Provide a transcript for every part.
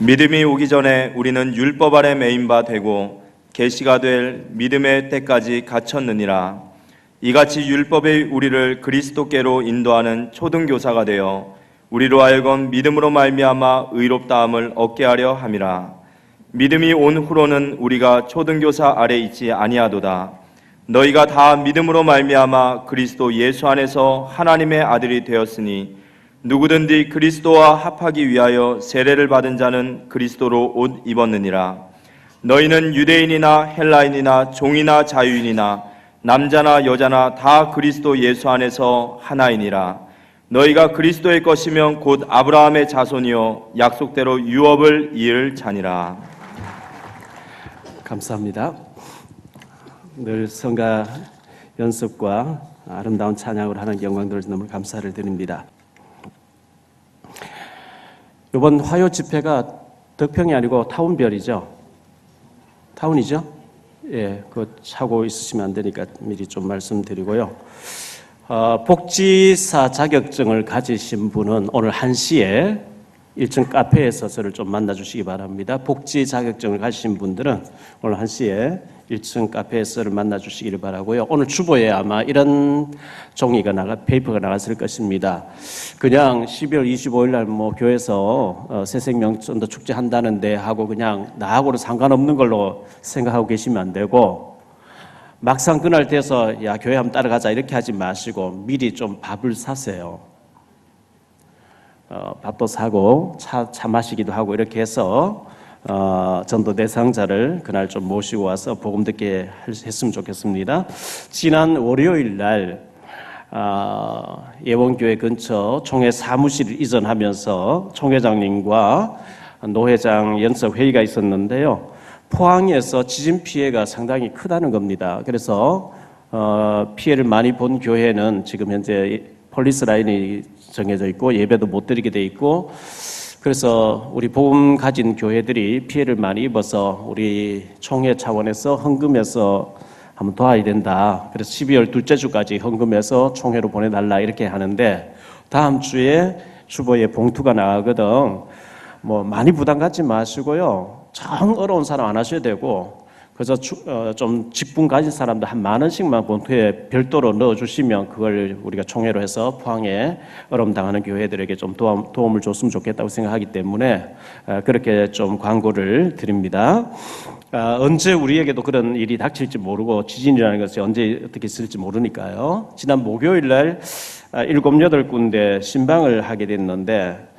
믿음이 오기 전에 우리는 율법 아래 매인 바 되고 계시가 될 믿음의 때까지 갇혔느니라. 이같이 율법의 우리를 그리스도께로 인도하는 초등교사가 되어 우리로 하여금 믿음으로 말미암아 의롭다함을 얻게 하려 함이라. 믿음이 온 후로는 우리가 초등교사 아래 있지 아니하도다. 너희가 다 믿음으로 말미암아 그리스도 예수 안에서 하나님의 아들이 되었으니 누구든지 그리스도와 합하기 위하여 세례를 받은 자는 그리스도로 옷 입었느니라. 너희는 유대인이나 헬라인이나 종이나 자유인이나 남자나 여자나 다 그리스도 예수 안에서 하나이니라. 너희가 그리스도의 것이면 곧 아브라함의 자손이요 약속대로 유업을 이을 자니라. 감사합니다. 늘 성가 연습과 아름다운 찬양을 하는 영광들을 너무 감사를 드립니다. 이번 화요 집회가 덕평이 아니고 타운별이죠. 타운이죠? 예, 그거 차고 있으시면 안 되니까 미리 좀 말씀드리고요. 복지사 자격증을 가지신 분은 오늘 1시에 1층 카페에서 저를 좀 만나주시기 바랍니다. 복지 자격증을 가지신 분들은 오늘 1시에 1층 카페에서 저를 만나주시기를 바라고요. 오늘 주보에 아마 이런 종이가 페이퍼가 나갔을 것입니다. 그냥 12월 25일 날 교회에서 새생명전도 축제 한다는데 하고 그냥 나하고는 상관없는 걸로 생각하고 계시면 안 되고, 막상 그날 돼서 야 교회 한번 따라가자 이렇게 하지 마시고 미리 좀 밥을 사세요. 밥도 사고 차 마시기도 하고 이렇게 해서 전도 대상자를 그날 좀 모시고 와서 복음 듣게 했으면 좋겠습니다. 지난 월요일 날 예원교회 근처 총회 사무실을 이전하면서 총회장님과 노회장 연석 회의가 있었는데요. 포항에서 지진 피해가 상당히 크다는 겁니다. 그래서 피해를 많이 본 교회는 지금 현재 폴리스 라인이 정해져 있고 예배도 못 드리게 돼 있고, 그래서 우리 복음 가진 교회들이 피해를 많이 입어서 우리 총회 차원에서 헌금해서 한번 도와야 된다. 그래서 12월 둘째 주까지 헌금해서 총회로 보내달라 이렇게 하는데, 다음 주에 주보에 봉투가 나가거든. 많이 부담 갖지 마시고요. 정 어려운 사람 안 하셔야 되고, 그래서 좀 직분 가진 사람들 한 10,000원씩만 봉투에 별도로 넣어주시면 그걸 우리가 총회로 해서 포항에 어려움 당하는 교회들에게 좀 도움을 줬으면 좋겠다고 생각하기 때문에 그렇게 좀 광고를 드립니다. 언제 우리에게도 그런 일이 닥칠지 모르고, 지진이라는 것이 언제 어떻게 있을지 모르니까요. 지난 목요일 날 7, 8군데 신방을 하게 됐는데,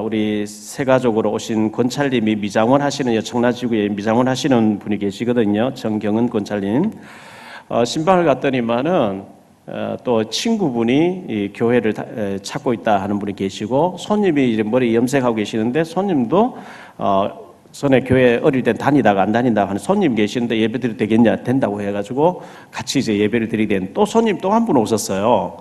우리 세가족으로 오신 권찰님이 미장원 하시는, 청라지구에 미장원 하시는 분이 계시거든요. 정경은 권찰님. 신방을 갔더니만은 또 친구분이 이 교회를 찾고 있다 하는 분이 계시고, 손님이 이제 머리 염색하고 계시는데 손님도 전에 교회 어릴 때 다니다가 안 다닌다고 하는 손님 계시는데 예배 드려도 되겠냐, 된다고 해가지고 같이 이제 예배를 드리게 된 또 손님 또 한 분 오셨어요.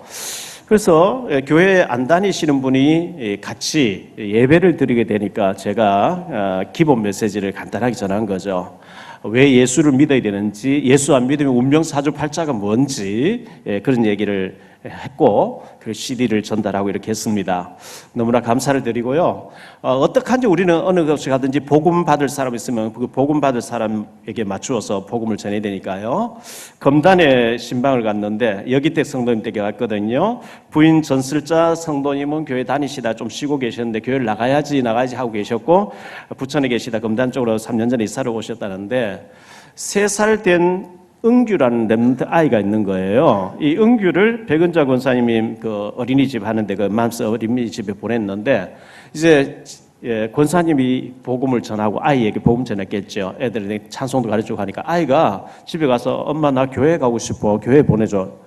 그래서 교회 안 다니시는 분이 같이 예배를 드리게 되니까 제가 기본 메시지를 간단하게 전한 거죠. 왜 예수를 믿어야 되는지, 예수 안 믿으면 운명 사주팔자가 뭔지 그런 얘기를 했고, 그 CD를 전달하고 이렇게 했습니다. 너무나 감사를 드리고요. 어떡한지 우리는 어느 곳에 가든지 복음 받을 사람 있으면 그 복음 받을 사람에게 맞추어서 복음을 전해야 되니까요. 검단에 신방을 갔는데 여기댁 성도님 댁에 갔거든요. 부인 전슬자 성도님은 교회 다니시다 좀 쉬고 계셨는데 교회를 나가야지 하고 계셨고, 부천에 계시다 검단 쪽으로 3년 전에 이사를 오셨다는데 3살 된 은규라는 렘넌트 아이가 있는 거예요. 이 은규를 백은자 권사님이 그 어린이집 하는데 그 맘스 어린이집에 보냈는데, 이제 권사님이 복음을 전하고 아이에게 복음 전했겠죠. 애들이 찬송도 가르치고 하니까 아이가 집에 가서 엄마 나 교회 가고 싶어, 교회 보내줘.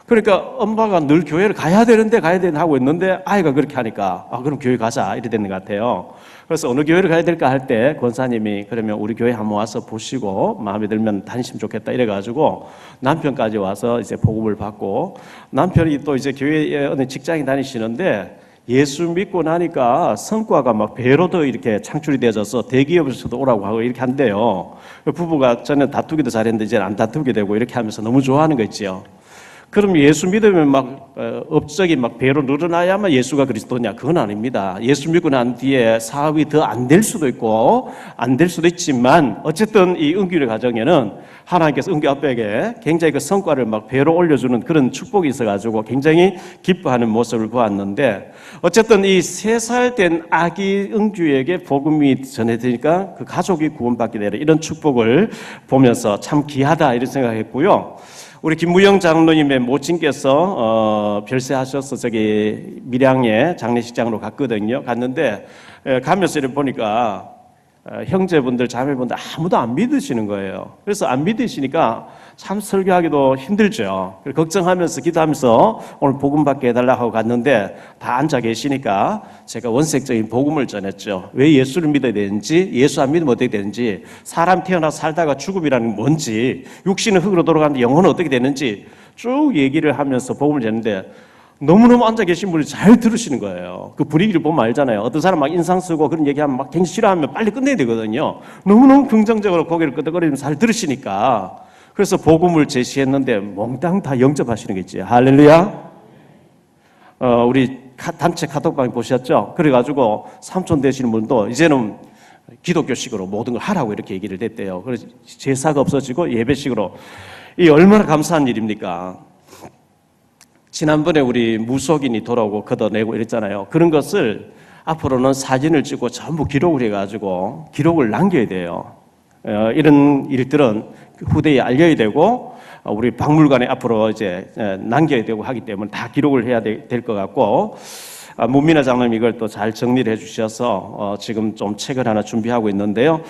그러니까 엄마가 늘 교회를 가야 되는데 하고 있는데 아이가 그렇게 하니까 그럼 교회 가자 이래 되는 것 같아요. 그래서 어느 교회를 가야 될까 할 때 권사님이 그러면 우리 교회 한번 와서 보시고 마음에 들면 다니시면 좋겠다 이래가지고 남편까지 와서 이제 복음을 받고, 남편이 또 이제 교회에 어느 직장에 다니시는데 예수 믿고 나니까 성과가 막 배로 더 이렇게 창출이 되어져서 대기업에서도 오라고 하고 이렇게 한대요. 부부가 전에 다투기도 잘했는데 이제 안 다투게 되고 이렇게 하면서 너무 좋아하는 거 있지요. 그럼 예수 믿으면 막 업적이 막 배로 늘어나야만 예수가 그리스도냐? 그건 아닙니다. 예수 믿고 난 뒤에 사업이 더 안 될 수도 있고 안 될 수도 있지만 어쨌든 이 은규의 가정에는 하나님께서 은규 아빠에게 굉장히 그 성과를 막 배로 올려주는 그런 축복이 있어가지고 굉장히 기뻐하는 모습을 보았는데 어쨌든 이 3살 된 아기 은규에게 복음이 전해지니까 그 가족이 구원받게 되는 이런 축복을 보면서 참 귀하다 이런 생각했고요. 우리 김무영 장로님의 모친께서 별세하셔서 저기 밀양의 장례식장으로 갔는데 가면서 이렇게 보니까 형제분들 자매분들 아무도 안 믿으시는 거예요. 그래서 안 믿으시니까 참 설교하기도 힘들죠. 걱정하면서 기도하면서 오늘 복음 받게 해달라고 하고 갔는데 다 앉아 계시니까 제가 원색적인 복음을 전했죠. 왜 예수를 믿어야 되는지, 예수 안 믿으면 어떻게 되는지, 사람 태어나 살다가 죽음이라는 게 뭔지, 육신은 흙으로 돌아가는데 영혼은 어떻게 되는지 쭉 얘기를 하면서 복음을 전했는데 너무너무 앉아 계신 분이 잘 들으시는 거예요. 그 분위기를 보면 알잖아요. 어떤 사람 막 인상 쓰고 그런 얘기하면 막 굉장히 싫어하면 빨리 끝내야 되거든요. 너무너무 긍정적으로 고개를 끄덕거리면서 잘 들으시니까 그래서 복음을 제시했는데 몽땅 다 영접하시는 게 있지. 할렐루야. 우리 단체 카톡방 보셨죠? 그래가지고 삼촌 되시는 분도 이제는 기독교식으로 모든 걸 하라고 이렇게 얘기를 했대요. 그래서 제사가 없어지고 예배식으로. 이 얼마나 감사한 일입니까? 지난번에 우리 무속인이 돌아오고 걷어내고 이랬잖아요. 그런 것을 앞으로는 사진을 찍고 전부 기록을 해가지고 기록을 남겨야 돼요. 이런 일들은 후대에 알려야 되고 우리 박물관에 앞으로 이제 남겨야 되고 하기 때문에 다 기록을 해야 될 것 같고 문민아 장로님 이걸 또 잘 정리를 해주셔서 지금 좀 책을 하나 준비하고 있는데요.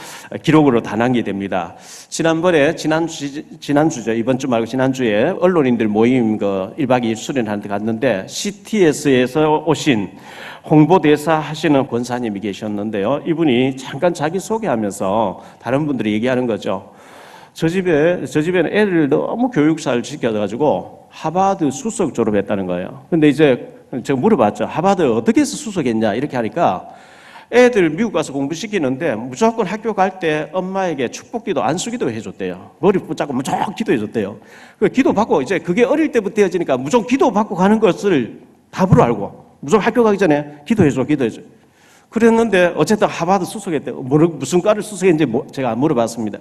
기록으로 다 남기게 됩니다. 지난번에 지난주죠. 이번 주 말고 지난주에 언론인들 모임 그 1박 2일 수련하는데 갔는데 CTS에서 오신 홍보대사 하시는 권사님이 계셨는데요. 이분이 잠깐 자기 소개하면서 다른 분들이 얘기하는 거죠. 저 집에는 애를 너무 교육사를 시켜가지고 하버드 수석 졸업했다는 거예요. 근데 이제 제가 물어봤죠. 하버드 어떻게 해서 수석했냐 이렇게 하니까 애들 미국 가서 공부시키는데 무조건 학교 갈 때 엄마에게 축복기도 안수기도 해줬대요. 머리 붙잡고 무조건 기도해줬대요. 그 기도받고 이제 그게 어릴 때부터 해지니까 무조건 기도받고 가는 것을 답으로 알고 무조건 학교 가기 전에 기도해줘. 그랬는데 어쨌든 하버드 수석했대요. 무슨 과를 수석했는지 제가 물어봤습니다.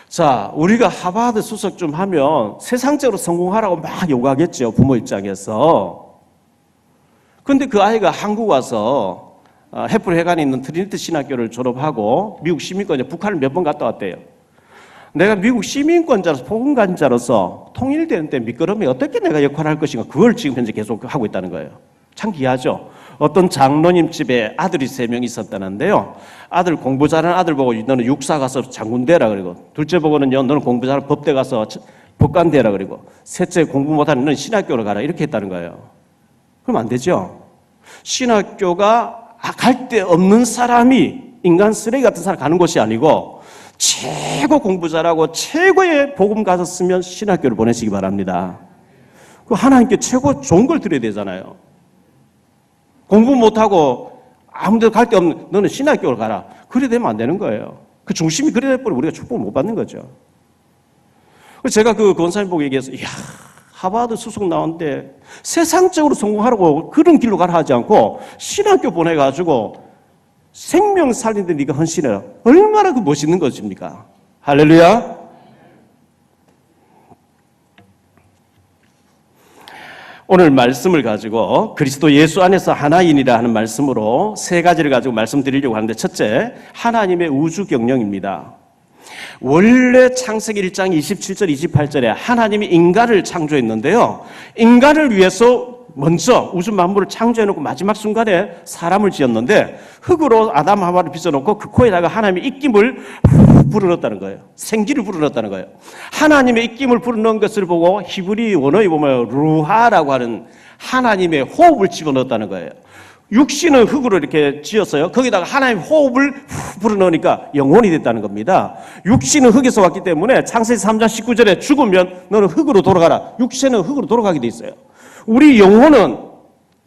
자, 우리가 하버드 수석 좀 하면 세상적으로 성공하라고 막 요구하겠죠. 부모 입장에서. 근데 그 아이가 한국 와서 해플회관에 있는 트리니티 신학교를 졸업하고 미국 시민권자 북한을 몇 번 갔다 왔대요. 내가 미국 시민권자로서 복음가자로서 통일되는 때 밑거름에 어떻게 내가 역할을 할 것인가 그걸 지금 현재 계속 하고 있다는 거예요. 참 귀하죠. 어떤 장로님 집에 아들이 3명 있었다는데요. 아들 공부 잘하는 아들 보고 너는 육사 가서 장군 되라 그리고 둘째 보고는요 너는 공부 잘하는 법대 가서 법관 되라 그리고 셋째 공부 못하는 너는 신학교로 가라 이렇게 했다는 거예요. 그럼 안 되죠. 신학교가 갈 데 없는 사람이 인간 쓰레기 같은 사람 가는 곳이 아니고 최고 공부 잘하고 최고의 복음 가졌으면 신학교를 보내시기 바랍니다. 그 하나님께 최고 좋은 걸 드려야 되잖아요. 공부 못하고 아무 데도 갈 데 없는 너는 신학교를 가라. 그래 되면 안 되는 거예요. 그 중심이 그래 돼버리면 우리가 축복을 못 받는 거죠. 그래서 제가 그 권사님 보고 얘기해서 이야 하버드 수석 나왔는데 세상적으로 성공하라고 그런 길로 가라 하지 않고 신학교 보내가지고 생명 살리는데 네가 헌신해라. 얼마나 그 멋있는 것입니까? 할렐루야. 오늘 말씀을 가지고 그리스도 예수 안에서 하나인이라 하는 말씀으로 3가지를 가지고 말씀드리려고 하는데 첫째, 하나님의 우주 경영입니다. 원래 창세기 1장 27절 28절에 하나님이 인간을 창조했는데요. 인간을 위해서 먼저 우주 만물을 창조해놓고 마지막 순간에 사람을 지었는데 흙으로 아담 하와를 빚어놓고 그 코에다가 하나님의 입김을 불어넣었다는 거예요. 생기를 불어넣었다는 거예요. 하나님의 입김을 불어넣은 것을 보고 히브리 원어에 보면 루하라고 하는 하나님의 호흡을 집어넣었다는 거예요. 육신은 흙으로 이렇게 지었어요. 거기다가 하나님의 호흡을 불어넣으니까 영혼이 됐다는 겁니다. 육신은 흙에서 왔기 때문에 창세기 3장 19절에 죽으면 너는 흙으로 돌아가라. 육신은 흙으로 돌아가게 돼 있어요. 우리 영혼은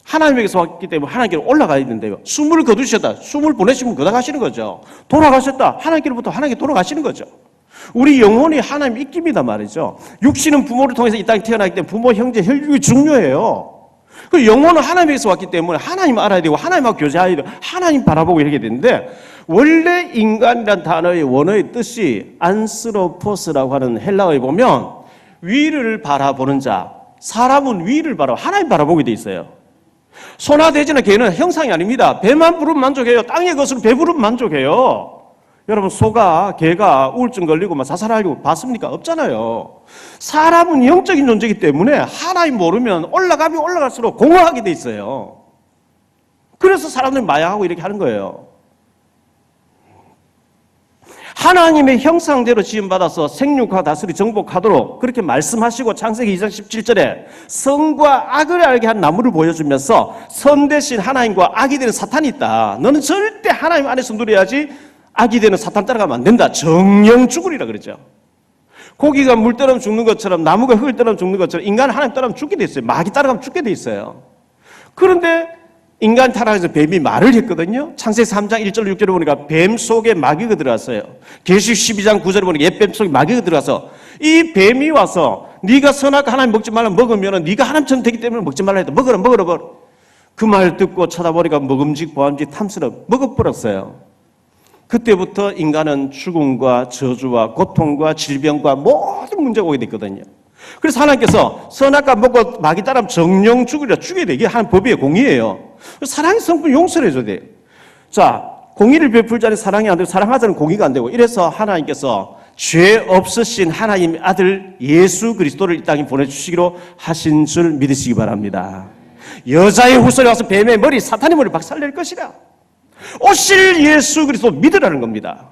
하나님에게서 왔기 때문에 하나님께로 올라가야 되는데요. 숨을 거두셨다. 숨을 보내시면 거둬가시는 거죠. 돌아가셨다. 하나님께로부터 하나님께 돌아가시는 거죠. 우리 영혼이 하나님 입깁니다 말이죠. 육신은 부모를 통해서 이 땅에 태어나기 때문에 부모, 형제, 혈육이 중요해요. 그 영혼은 하나님에서 왔기 때문에 하나님 알아야 되고 하나님하고 교제해야 되고 하나님 바라보고 이렇게 되는데, 원래 인간이란 단어의 원어의 뜻이 안스로포스라고 하는 헬라어에 보면 위를 바라보는 자, 사람은 위를 하나님 바라보게 돼 있어요. 소나 돼지나 개는 형상이 아닙니다. 배만 부르면 만족해요. 땅의 것으로 배부르면 만족해요. 여러분, 소가, 개가 우울증 걸리고 막 자살하려고 봤습니까? 없잖아요. 사람은 영적인 존재이기 때문에 하나님 모르면 올라가면 올라갈수록 공허하게 돼 있어요. 그래서 사람들이 마약하고 이렇게 하는 거예요. 하나님의 형상대로 지음받아서 생육하 다스리 정복하도록 그렇게 말씀하시고, 창세기 2장 17절에 선과 악을 알게 한 나무를 보여주면서 선 대신 하나님과 악이 되는 사탄이 있다. 너는 절대 하나님 안에서 누려야지 악이 되는 사탄 따라가면 안 된다. 정령 죽으리라 그러죠. 고기가 물 따라가면 죽는 것처럼, 나무가 흙을 따라가면 죽는 것처럼 인간은 하나님 따라가면 죽게 돼 있어요. 마귀 따라가면 죽게 돼 있어요. 그런데 인간 타락해서 뱀이 말을 했거든요. 창세기 3장 1절 6절에 보니까 뱀 속에 마귀가 들어왔어요. 계시록 12장 9절에 보니까 옛뱀 속에 마귀가 들어와서 이 뱀이 와서 네가 선악과 하나님 먹지 말라 먹으면 네가 하나님처럼 되기 때문에 먹지 말라 했다. 먹어라. 그 말 듣고 쳐다보니까 먹음직 보암직 탐스럽 먹어버렸어요. 그때부터 인간은 죽음과 저주와 고통과 질병과 모든 문제가 오게 됐거든요. 그래서 하나님께서 선악과 먹고 마귀 따르면 정령 죽으리라. 죽여야 돼. 이게 하나님 법이에요. 공의예요. 사랑의 성품 용서를 해줘야 돼. 자, 공의를 베풀 자는 사랑이 안 되고 사랑하자는 공의가 안 되고, 이래서 하나님께서 죄 없으신 하나님의 아들 예수 그리스도를 이 땅에 보내주시기로 하신 줄 믿으시기 바랍니다. 여자의 후손이 와서 뱀의 머리, 사탄의 머리를 박살낼 것이라. 오실 예수 그리스도 믿으라는 겁니다.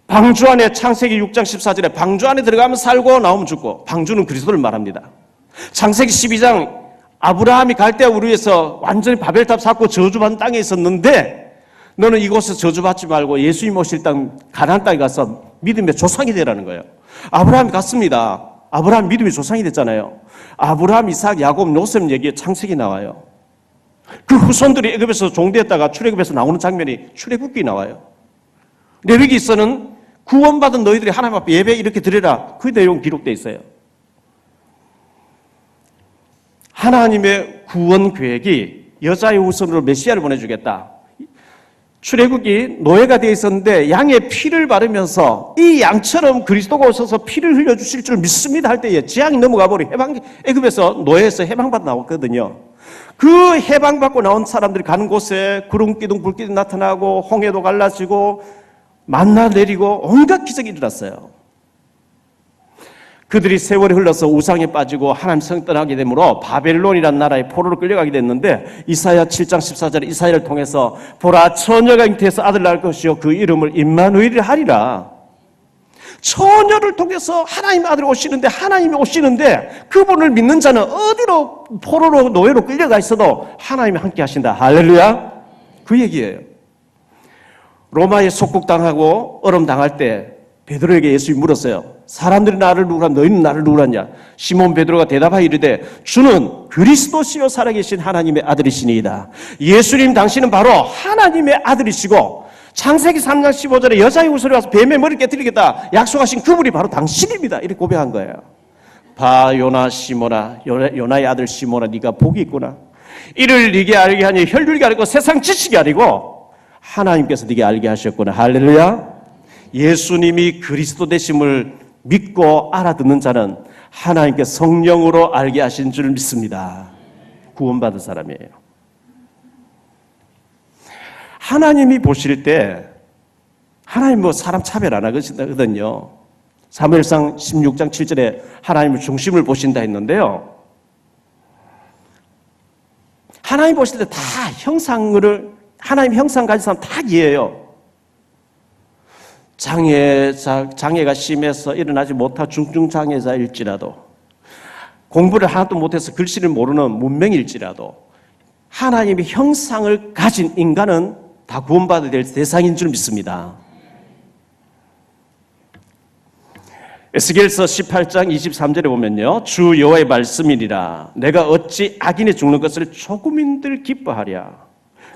방주 안에, 창세기 6장 14절에 방주 안에 들어가면 살고 나오면 죽고, 방주는 그리스도를 말합니다. 창세기 12장 아브라함이 갈대아 우르에서 완전히 바벨탑 쌓고 저주받은 땅에 있었는데, 너는 이곳에서 저주받지 말고 예수님 오실 땅 가나안 땅에 가서 믿음의 조상이 되라는 거예요. 아브라함이 갔습니다. 아브라함 믿음의 조상이 됐잖아요. 아브라함, 이삭, 야곱, 요셉 얘기에 창세기 나와요. 그 후손들이 애굽에서 종되었다가 출애굽에서 나오는 장면이 출애굽기 나와요. 레위기서는 구원받은 너희들이 하나님 앞에 예배 이렇게 드려라. 그 내용 기록되어 있어요. 하나님의 구원 계획이 여자의 후손으로 메시아를 보내주겠다. 출애굽이 노예가 되어 있었는데 양의 피를 바르면서 이 양처럼 그리스도가 오셔서 피를 흘려주실 줄 믿습니다 할 때에 재앙이 넘어가 버리 애굽에서 노예에서 해방받아 나왔거든요. 그 해방받고 나온 사람들이 가는 곳에 구름 기둥 불 기둥 나타나고 홍해도 갈라지고 만나 내리고 온갖 기적이 일어났어요. 그들이 세월이 흘러서 우상에 빠지고 하나님 성 떠나게 되므로 바벨론이라는 나라에 포로로 끌려가게 됐는데, 이사야 7장 14절에 이사야를 통해서 보라 처녀가 잉태해서 아들 낳을 것이요 그 이름을 임마누엘이라 하리라. 처녀를 통해서 하나님 아들이 오시는데, 하나님이 오시는데 그분을 믿는 자는 어디로 포로로 노예로 끌려가 있어도 하나님이 함께 하신다. 할렐루야. 그 얘기예요. 로마에 속국당하고 얼음당할 때 베드로에게 예수님이 물었어요. 사람들이 나를 누구라, 너희는 나를 누구라냐? 시몬 베드로가 대답하여 이르되 주는 그리스도시요 살아계신 하나님의 아들이시니이다. 예수님 당신은 바로 하나님의 아들이시고 창세기 3장 15절에 여자의 후손이 와서 뱀의 머리를 깨뜨리겠다 약속하신 그분이 바로 당신입니다. 이렇게 고백한 거예요. 봐 요나 시모나, 요나의 아들 시모나, 네가 복이 있구나. 이를 네게 알게 하니 혈육이 아니고 세상 지식이 아니고 하나님께서 네게 알게 하셨구나. 할렐루야. 예수님이 그리스도 되심을 믿고 알아듣는 자는 하나님께 성령으로 알게 하신 줄 믿습니다. 구원받은 사람이에요. 하나님이 보실 때 하나님 사람 차별 안 하거든요. 사무엘상 16장 7절에 하나님의 중심을 보신다 했는데요. 하나님 보실 때 다 하나님 형상 가진 사람 다 이해해요. 장애가 심해서 일어나지 못한 중증장애자일지라도, 공부를 하나도 못해서 글씨를 모르는 문맹일지라도 하나님의 형상을 가진 인간은 다 구원받아야 될 대상인 줄 믿습니다. 에스겔서 18장 23절에 보면요, 주 여호와의 말씀이니라. 내가 어찌 악인이 죽는 것을 조금인들 기뻐하랴.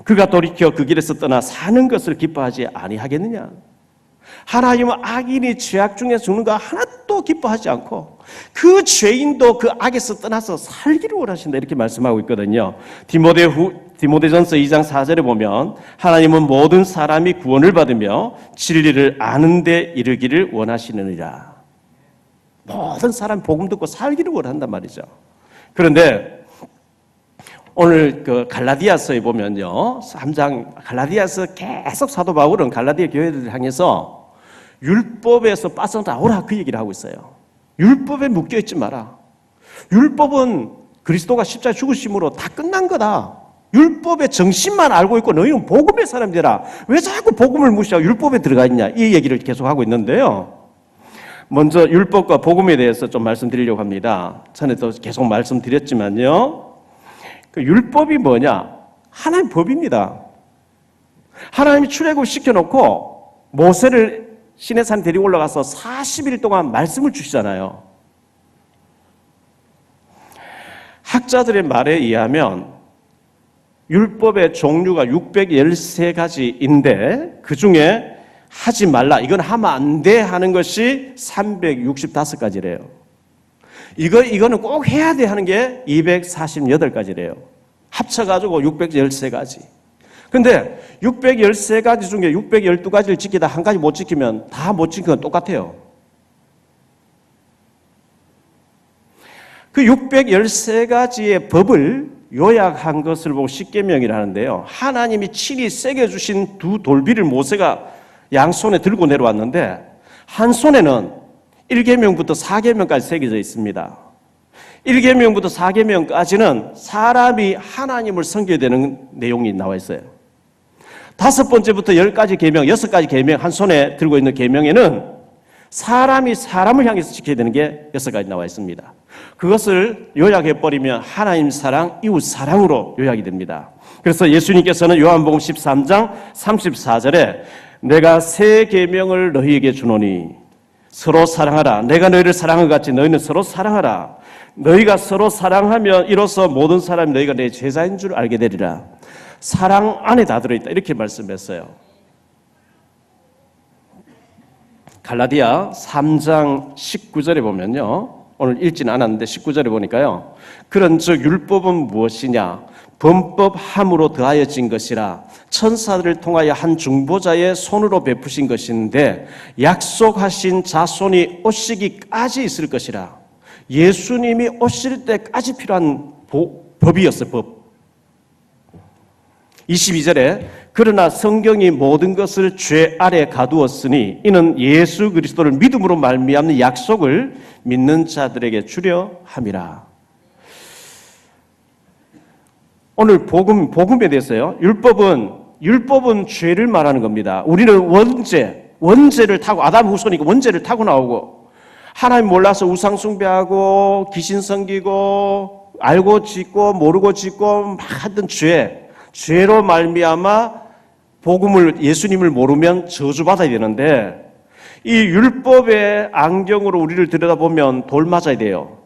그가 돌이켜 그 길에서 떠나 사는 것을 기뻐하지 아니하겠느냐. 하나님은 악인이 죄악 중에 죽는 거 하나도 기뻐하지 않고 그 죄인도 그 악에서 떠나서 살기를 원하신다 이렇게 말씀하고 있거든요. 디모데전서 2장 4절에 보면 하나님은 모든 사람이 구원을 받으며 진리를 아는 데 이르기를 원하시느니라. 모든 사람이 복음 듣고 살기를 원한단 말이죠. 그런데 오늘 그 갈라디아서에 보면요, 3장 갈라디아서 계속 사도 바울은 갈라디아 교회들을 향해서 율법에서 빠져나오라 그 얘기를 하고 있어요. 율법에 묶여있지 마라. 율법은 그리스도가 십자가에 죽으심으로 다 끝난 거다. 율법의 정신만 알고 있고 너희는 복음의 사람들아. 왜 자꾸 복음을 무시하고 율법에 들어가 있냐 이 얘기를 계속 하고 있는데요. 먼저 율법과 복음에 대해서 좀 말씀드리려고 합니다. 전에도 계속 말씀드렸지만요. 그 율법이 뭐냐? 하나님 법입니다. 하나님이 출애굽 시켜놓고 모세를 시내산 데리고 올라가서 40일 동안 말씀을 주시잖아요. 학자들의 말에 의하면 율법의 종류가 613가지인데 그 중에 하지 말라, 이건 하면 안 돼 하는 것이 365가지래요. 이거는 꼭 해야 돼 하는 게 248가지래요. 합쳐가지고 613가지. 근데 613가지 중에 612가지를 지키다 한 가지 못 지키면 다 못 지킨 건 똑같아요. 그 613가지의 법을 요약한 것을 보고 십계명이라는데요. 하나님이 친히 새겨주신 두 돌비를 모세가 양손에 들고 내려왔는데 한 손에는 1계명부터 4계명까지 새겨져 있습니다. 1계명부터 4계명까지는 사람이 하나님을 섬겨야 되는 내용이 나와 있어요. 5번째부터 10가지 계명, 6가지 계명 한 손에 들고 있는 계명에는 사람이 사람을 향해서 지켜야 되는 게 6가지 나와 있습니다. 그것을 요약해버리면 하나님 사랑, 이웃 사랑으로 요약이 됩니다. 그래서 예수님께서는 요한복음 13장 34절에 내가 새 계명을 너희에게 주노니 서로 사랑하라. 내가 너희를 사랑한 것 같이 너희는 서로 사랑하라. 너희가 서로 사랑하면 이로써 모든 사람이 너희가 내 제자인 줄 알게 되리라. 사랑 안에 다 들어있다 이렇게 말씀했어요. 갈라디아 3장 19절에 보면요, 오늘 읽지는 않았는데 19절에 보니까요, 그런즉 율법은 무엇이냐? 범법함으로 더하여진 것이라 천사들을 통하여 한 중보자의 손으로 베푸신 것인데 약속하신 자손이 오시기까지 있을 것이라. 예수님이 오실 때까지 필요한 법이었어요. 법. 22절에 그러나 성경이 모든 것을 죄 아래 가두었으니 이는 예수 그리스도를 믿음으로 말미암는 약속을 믿는 자들에게 주려 함이라. 오늘 복음에 대해서요. 율법은 죄를 말하는 겁니다. 우리는 원죄를 타고 아담 후손이니까 원죄를 타고 나오고 하나님 몰라서 우상 숭배하고 귀신 섬기고 알고 짓고 모르고 짓고 막 하던 죄로 말미암아 예수님을 모르면 저주받아야 되는데 이 율법의 안경으로 우리를 들여다보면 돌 맞아야 돼요.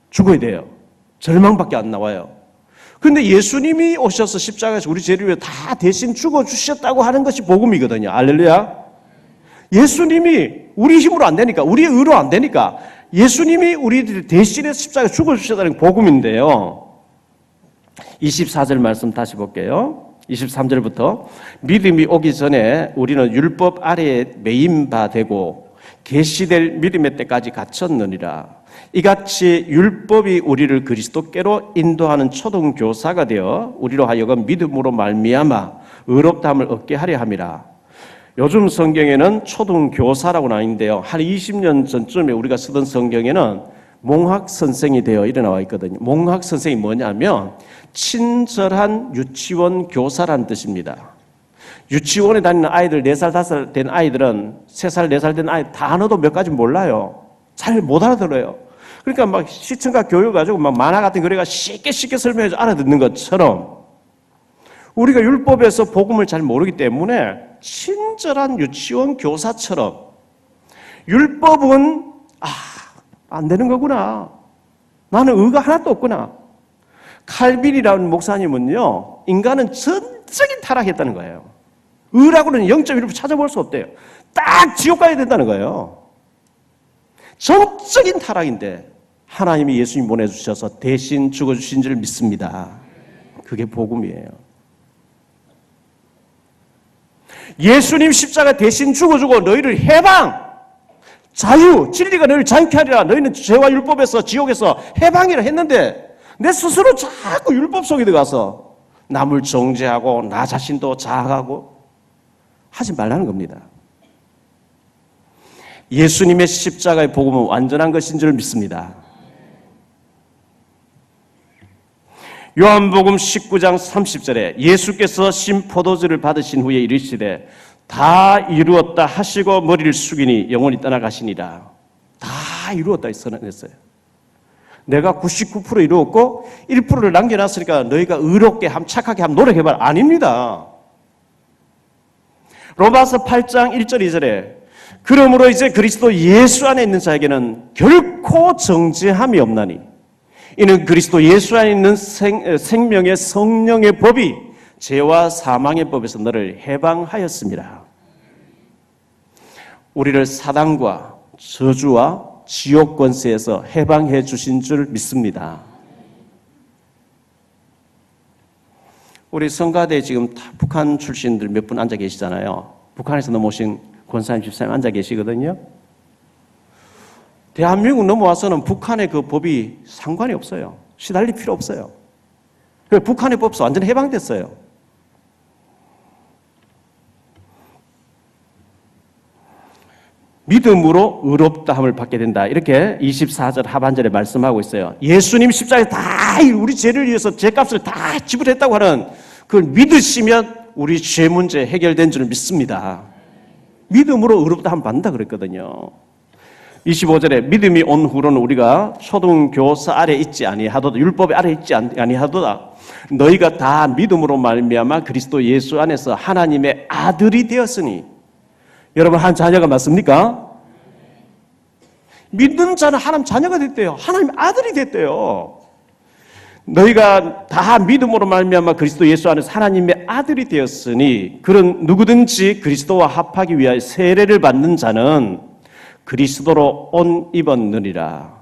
죽어야 돼요. 절망밖에 안 나와요. 그런데 예수님이 오셔서 십자가에서 우리 죄를 위해 다 대신 죽어주셨다고 하는 것이 복음이거든요. 할렐루야. 예수님이 우리 힘으로 안 되니까, 우리의 의로 안 되니까 예수님이 우리들 대신에 십자가에 죽어주셨다는 게 복음인데요. 24절 말씀 다시 볼게요. 23절부터 믿음이 오기 전에 우리는 율법 아래에 매인 바 되고 계시될 믿음의 때까지 갇혔느니라. 이같이 율법이 우리를 그리스도께로 인도하는 초등교사가 되어 우리로 하여금 믿음으로 말미암아 의롭다함을 얻게 하려 함이라. 요즘 성경에는 초등교사라고 나와 있는데요. 한 20년 전쯤에 우리가 쓰던 성경에는 몽학선생이 되어 일어나와 있거든요. 몽학선생이 뭐냐면 친절한 유치원 교사라는 뜻입니다. 유치원에 다니는 아이들 4살, 5살 된 아이들은 3살, 4살 된 아이 단어도 몇 가지 몰라요. 잘 못 알아들어요. 그러니까 막 시청각 교육 가지고 막 만화 같은 거래가 쉽게 설명해서 알아듣는 것처럼 우리가 율법에서 복음을 잘 모르기 때문에 친절한 유치원 교사처럼 율법은 안 되는 거구나. 나는 의가 하나도 없구나. 칼빈이라는 목사님은요, 인간은 전적인 타락했다는 거예요. 의라고는 0.1% 찾아볼 수 없대요. 딱 지옥 가야 된다는 거예요. 전적인 타락인데 하나님이 예수님 보내주셔서 대신 죽어주신 줄 믿습니다. 그게 복음이에요. 예수님 십자가 대신 죽어주고 너희를 해방, 자유, 진리가 너희를 자유케 하리라. 너희는 죄와 율법에서 지옥에서 해방이라 했는데 내 스스로 자꾸 율법 속에 들어가서 남을 정죄하고 나 자신도 자학하고 하지 말라는 겁니다. 예수님의 십자가의 복음은 완전한 것인 줄 믿습니다. 요한복음 19장 30절에 예수께서 신 포도주를 받으신 후에 이르시되 다 이루었다 하시고 머리를 숙이니 영원히 떠나가시니라. 다 이루었다 선언했어요. 내가 99% 이루었고 1%를 남겨놨으니까 너희가 의롭게 함 착하게 함 노력해봐라. 아닙니다. 로마서 8장 1절 2절에 그러므로 이제 그리스도 예수 안에 있는 자에게는 결코 정죄함이 없나니 이는 그리스도 예수 안에 있는 생명의 성령의 법이 죄와 사망의 법에서 너를 해방하였습니다. 우리를 사단과 저주와 지옥 권세에서 해방해 주신 줄 믿습니다. 우리 성가대에 지금 북한 출신들 몇 분 앉아 계시잖아요. 북한에서 넘어오신 권사님, 집사님 앉아 계시거든요. 대한민국 넘어와서는 북한의 그 법이 상관이 없어요. 시달릴 필요 없어요. 북한의 법서 완전히 해방됐어요. 믿음으로 의롭다함을 받게 된다. 이렇게 24절 하반절에 말씀하고 있어요. 예수님 십자가에 다 우리 죄를 위해서 죄값을 다 지불했다고 하는 그걸 믿으시면 우리 죄 문제 해결된 줄 믿습니다. 믿음으로 의롭다함을 받는다 그랬거든요. 25절에 믿음이 온 후로는 우리가 초등교사 아래 있지 아니하도다. 율법 아래 있지 아니하도다. 너희가 다 믿음으로 말미암아 그리스도 예수 안에서 하나님의 아들이 되었으니. 여러분 한 자녀가 맞습니까? 믿는 자는 하나님 자녀가 됐대요. 하나님 아들이 됐대요. 너희가 다 믿음으로 말미암아 그리스도 예수 안에서 하나님의 아들이 되었으니 그런 누구든지 그리스도와 합하기 위하여 세례를 받는 자는 그리스도로 옷 입었느니라.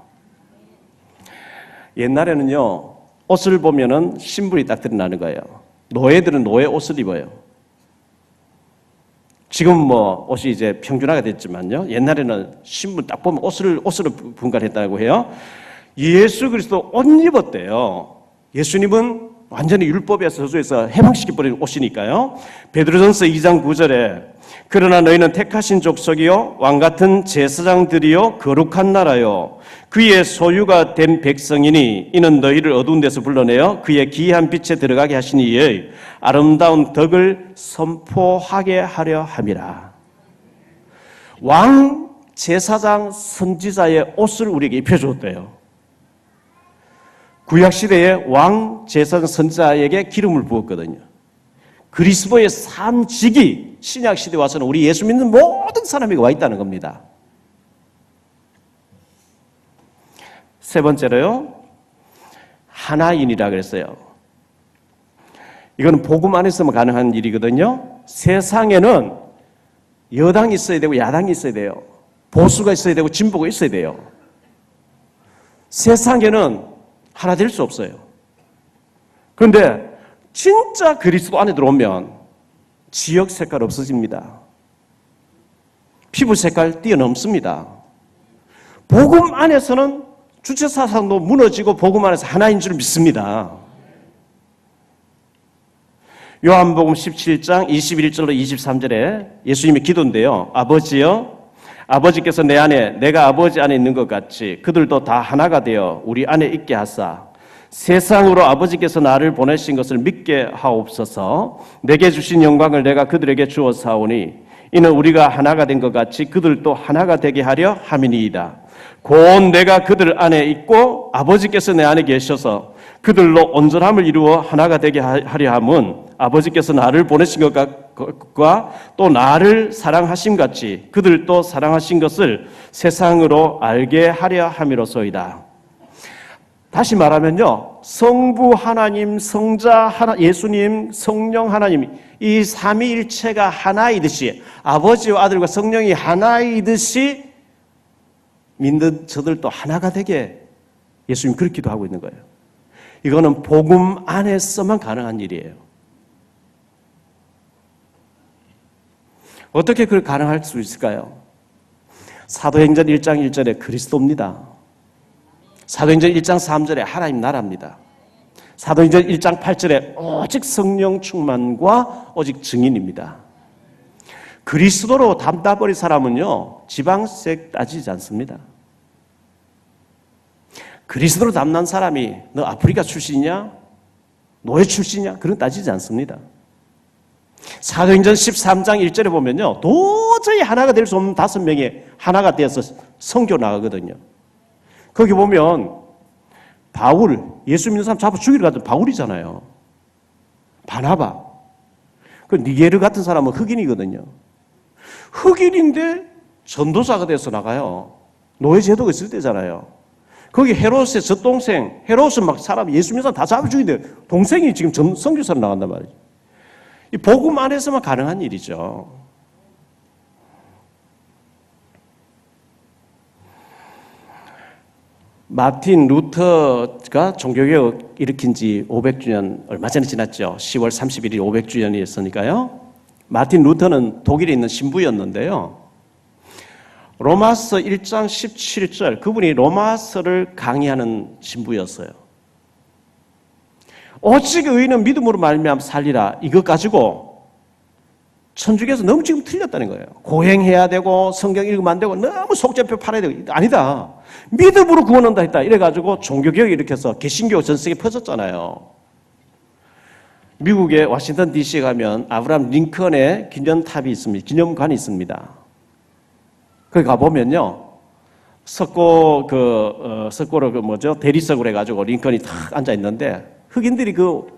옛날에는요 옷을 보면은 신분이 딱 드러나는 거예요. 노예들은 노예 옷을 입어요. 지금 뭐 옷이 이제 평준화가 됐지만요. 옛날에는 신분 딱 보면 옷으로 분간했다고 해요. 예수 그리스도 옷 입었대요. 예수님은 완전히 율법의 저주에서 해방시켜버린 옷이니까요. 베드로전서 2장 9절에 그러나 너희는 택하신 족속이요 왕같은 제사장들이요 거룩한 나라요 그의 소유가 된 백성이니 이는 너희를 어두운 데서 불러내어 그의 기이한 빛에 들어가게 하시니 이의 아름다운 덕을 선포하게 하려 함이라. 왕, 제사장, 선지자의 옷을 우리에게 입혀주었대요. 구약시대에 왕, 제사장, 선지자에게 기름을 부었거든요. 그리스도의 삼직이 신약시대에 와서는 우리 예수 믿는 모든 사람에게 와 있다는 겁니다. 세 번째로요, 하나인이라 그랬어요. 이거는 복음 안에서만 가능한 일이거든요. 세상에는 여당이 있어야 되고 야당이 있어야 돼요. 보수가 있어야 되고 진보가 있어야 돼요. 세상에는 하나 될 수 없어요. 그런데 진짜 그리스도 안에 들어오면 지역 색깔 없어집니다. 피부 색깔 뛰어넘습니다. 복음 안에서는 주체사상도 무너지고 복음 안에서 하나인 줄 믿습니다. 요한복음 17장 21절로 23절에 예수님의 기도인데요. 아버지여, 아버지께서 내 안에 내가 아버지 안에 있는 것 같이 그들도 다 하나가 되어 우리 안에 있게 하사 세상으로 아버지께서 나를 보내신 것을 믿게 하옵소서. 내게 주신 영광을 내가 그들에게 주었사오니 이는 우리가 하나가 된 것 같이 그들도 하나가 되게 하려 함이니이다. 곧 내가 그들 안에 있고 아버지께서 내 안에 계셔서 그들로 온전함을 이루어 하나가 되게 하려 함은 아버지께서 나를 보내신 것과 또 나를 사랑하심 같이 그들도 사랑하신 것을 세상으로 알게 하려 함이로소이다. 다시 말하면요, 성부 하나님, 성자 예수님, 성령 하나님, 이 삼위일체가 하나이듯이, 아버지와 아들과 성령이 하나이듯이 믿는 저들도 하나가 되게 예수님 그렇게 기도하고 있는 거예요. 이거는 복음 안에서만 가능한 일이에요. 어떻게 그걸 가능할 수 있을까요? 사도행전 1장 1절에 그리스도입니다. 사도행전 1장 3절에 하나님 나라입니다. 사도행전 1장 8절에 오직 성령 충만과 오직 증인입니다. 그리스도로 담다버린 사람은요, 지방색 따지지 않습니다. 그리스도로 담난 사람이 너 아프리카 출신이냐? 노예 출신이냐? 그런 거 따지지 않습니다. 사도행전 13장 1절에 보면요, 도저히 하나가 될 수 없는 5명이 하나가 되어서 선교 나가거든요. 거기 보면 바울, 예수 믿는 사람 잡아 죽이러 갔던 바울이잖아요. 바나바. 그 니게르 같은 사람은 흑인이거든요. 흑인인데 전도사가 돼서 나가요. 노예 제도가 있을 때잖아요. 거기 헤롯의 젖동생, 헤롯은 막 사람 예수 믿는 사람 다 잡아 죽이는데 동생이 지금 선교사로 나간단 말이죠. 이 복음 안에서만 가능한 일이죠. 마틴 루터가 종교개혁 일으킨 지 500주년 얼마 전에 지났죠. 10월 31일이 500주년이었으니까요. 마틴 루터는 독일에 있는 신부였는데요. 로마서 1장 17절, 그분이 로마서를 강의하는 신부였어요. 오직 의인은 믿음으로 말미암아 살리라. 이것 가지고 천주교에서 너무 지금 틀렸다는 거예요. 고행해야 되고 성경 읽으면 안 되고 너무 속죄표 팔아야 되고. 아니다. 믿음으로 구원한다 했다. 이래가지고 종교개혁을 일으켜서 개신교 전 세계에 퍼졌잖아요. 미국의 워싱턴 DC에 가면 아브라함 링컨의 기념탑이 있습니다. 기념관이 있습니다. 거기 가보면요, 석고로 대리석으로 해가지고 링컨이 탁 앉아 있는데, 흑인들이 그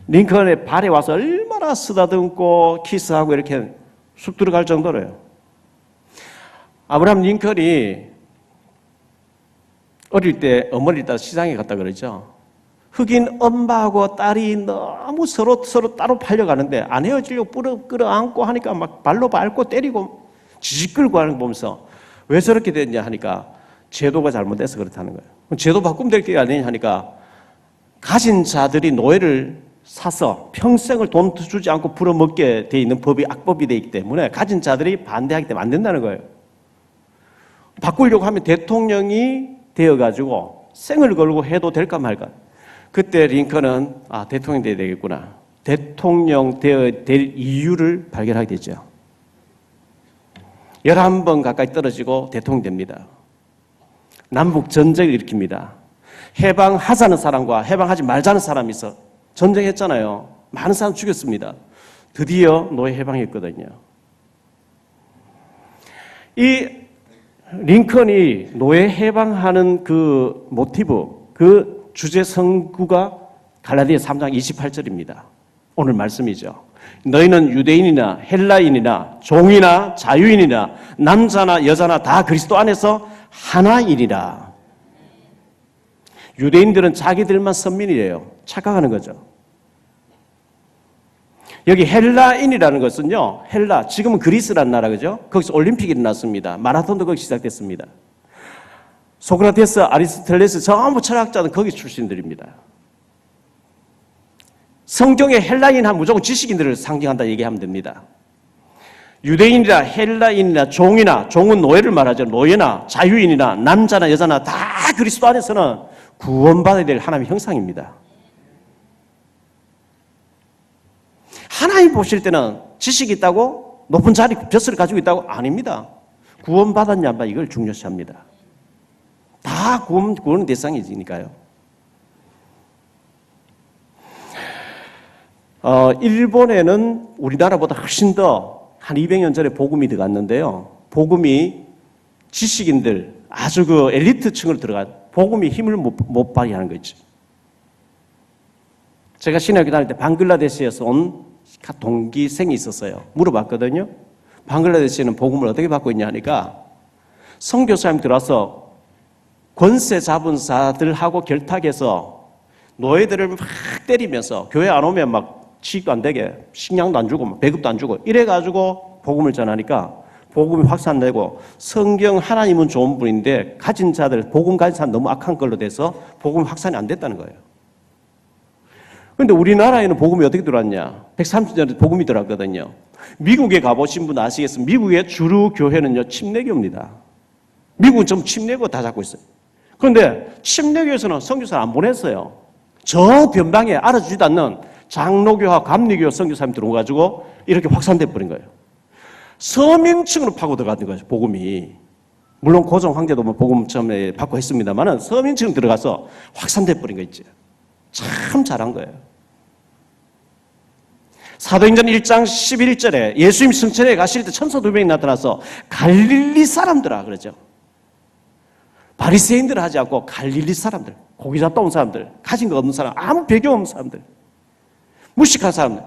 링컨의 발에 와서 얼마나 쓰다듬고 키스하고 이렇게 쑥 들어갈 정도로요. 아브라함 링컨이 어릴 때 어머니를 따라 시장에 갔다 그러죠. 흑인 엄마하고 딸이 너무 서로 따로 팔려가는데 안 헤어지려고 끌어안고 하니까 막 발로 밟고 때리고 지직 끌고 하는 거 보면서 왜 저렇게 됐냐 하니까 제도가 잘못돼서 그렇다는 거예요. 제도 바꾸면 될 게 아니냐 하니까 가진 자들이 노예를 사서 평생을 돈 주지 않고 풀어먹게 돼 있는 법이 악법이 되기 때문에 가진 자들이 반대하기 때문에 안 된다는 거예요. 바꾸려고 하면 대통령이 되어가지고 생을 걸고 해도 될까 말까. 그때 링컨은 대통령 돼야 되겠구나. 대통령 되어야 될 이유를 발견하게 되죠. 11번 가까이 떨어지고 대통령 됩니다. 남북 전쟁을 일으킵니다. 해방하자는 사람과 해방하지 말자는 사람이 있어 전쟁했잖아요. 많은 사람 죽였습니다. 드디어 노예 해방했거든요. 이 링컨이 노예 해방하는 그 모티브, 그 주제 성구가 갈라디아 3장 28절입니다. 오늘 말씀이죠. 너희는 유대인이나 헬라인이나 종이나 자유인이나 남자나 여자나 다 그리스도 안에서 하나이니라. 유대인들은 자기들만 선민이래요. 착각하는 거죠. 여기 헬라인이라는 것은요, 헬라, 지금은 그리스라는 나라, 그죠? 거기서 올림픽이 일어났습니다. 마라톤도 거기 시작됐습니다. 소크라테스, 아리스토텔레스, 전부 철학자는 거기 출신들입니다. 성경의 헬라인 하면 무조건 지식인들을 상징한다 얘기하면 됩니다. 유대인이나 헬라인이나 종이나, 종은 노예를 말하죠. 노예나 자유인이나 남자나 여자나 다 그리스도 안에서는 구원받아야 될 하나님의 형상입니다. 하나님 보실 때는 지식이 있다고 높은 자리, 벼슬을 가지고 있다고? 아닙니다. 구원받았냐 안 받았냐 이걸 중요시합니다. 다 구원 대상이니까요. 일본에는 우리나라보다 훨씬 더 한 200년 전에 복음이 들어갔는데요. 복음이 지식인들, 아주 그 엘리트층으로 들어가 복음이 힘을 못 발휘하는 거지. 제가 신학교 다닐 때 방글라데시에서 온 동기생이 있었어요. 물어봤거든요. 방글라데시는 복음을 어떻게 받고 있냐 하니까 선교사님 들어와서 권세 잡은 자들하고 결탁해서 노예들을 막 때리면서 교회 안 오면 막 취직도 안 되게 식량도 안 주고 막 배급도 안 주고 이래가지고 복음을 전하니까 복음이 확산되고 성경 하나님은 좋은 분인데 가진 자들 복음 가진 사람 너무 악한 걸로 돼서 복음이 확산이 안 됐다는 거예요. 그런데 우리나라에는 복음이 어떻게 들어왔냐? 130년에 복음이 들어왔거든요. 미국에 가보신 분 아시겠습니까? 미국의 주류 교회는요 침례교입니다. 미국은 좀 침례교 다 잡고 있어요. 그런데 침례교에서는 선교사를 안 보냈어요. 저 변방에 알아주지도 않는 장로교와 감리교 선교사님이 들어와가지고 이렇게 확산돼 버린 거예요. 서민층으로 파고 들어가는 거죠, 복음이. 물론 고종 황제도 뭐 복음 처음에 받고 했습니다만은 서민층으로 들어가서 확산돼 버린 거 있죠. 참 잘한 거예요. 사도행전 1장 11절에 예수님 승천에 가실 때 천사 2명이 나타나서 갈릴리 사람들아 그러죠. 바리새인들 하지 않고 갈릴리 사람들, 고기 잡다 온 사람들, 가진 거 없는 사람, 아무 배경 없는 사람들, 무식한 사람들.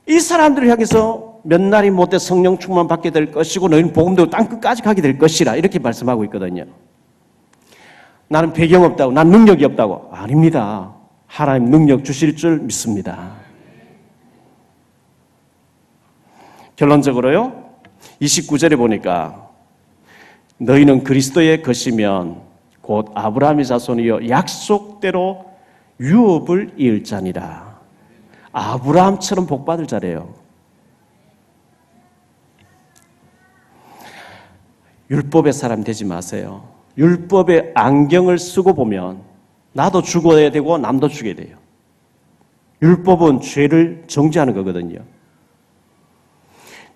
이 사람들을 향해서 몇 날이 못돼 성령 충만 받게 될 것이고 너희는 복음 들고 땅 끝까지 가게 될 것이라 이렇게 말씀하고 있거든요. 나는 배경 없다고, 난 능력이 없다고. 아닙니다. 하나님 능력 주실 줄 믿습니다. 결론적으로요, 29절에 보니까 너희는 그리스도의 것이면 곧 아브라함의 자손이여 약속대로 유업을 이을 자니라. 아브라함처럼 복받을 자래요. 율법의 사람 되지 마세요. 율법의 안경을 쓰고 보면 나도 죽어야 되고 남도 죽어야 돼요. 율법은 죄를 정죄하는 거거든요.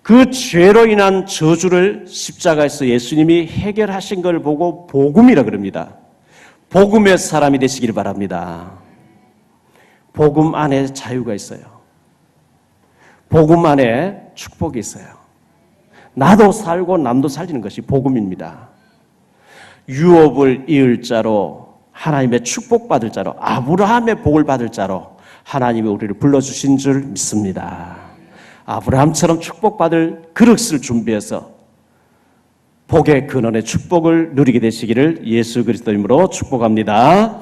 그 죄로 인한 저주를 십자가에서 예수님이 해결하신 걸 보고 복음이라 그럽니다. 복음의 사람이 되시길 바랍니다. 복음 안에 자유가 있어요. 복음 안에 축복이 있어요. 나도 살고 남도 살리는 것이 복음입니다. 유업을 이을 자로, 하나님의 축복받을 자로, 아브라함의 복을 받을 자로 하나님이 우리를 불러주신 줄 믿습니다. 아브라함처럼 축복받을 그릇을 준비해서 복의 근원의 축복을 누리게 되시기를 예수 그리스도 이름으로 축복합니다.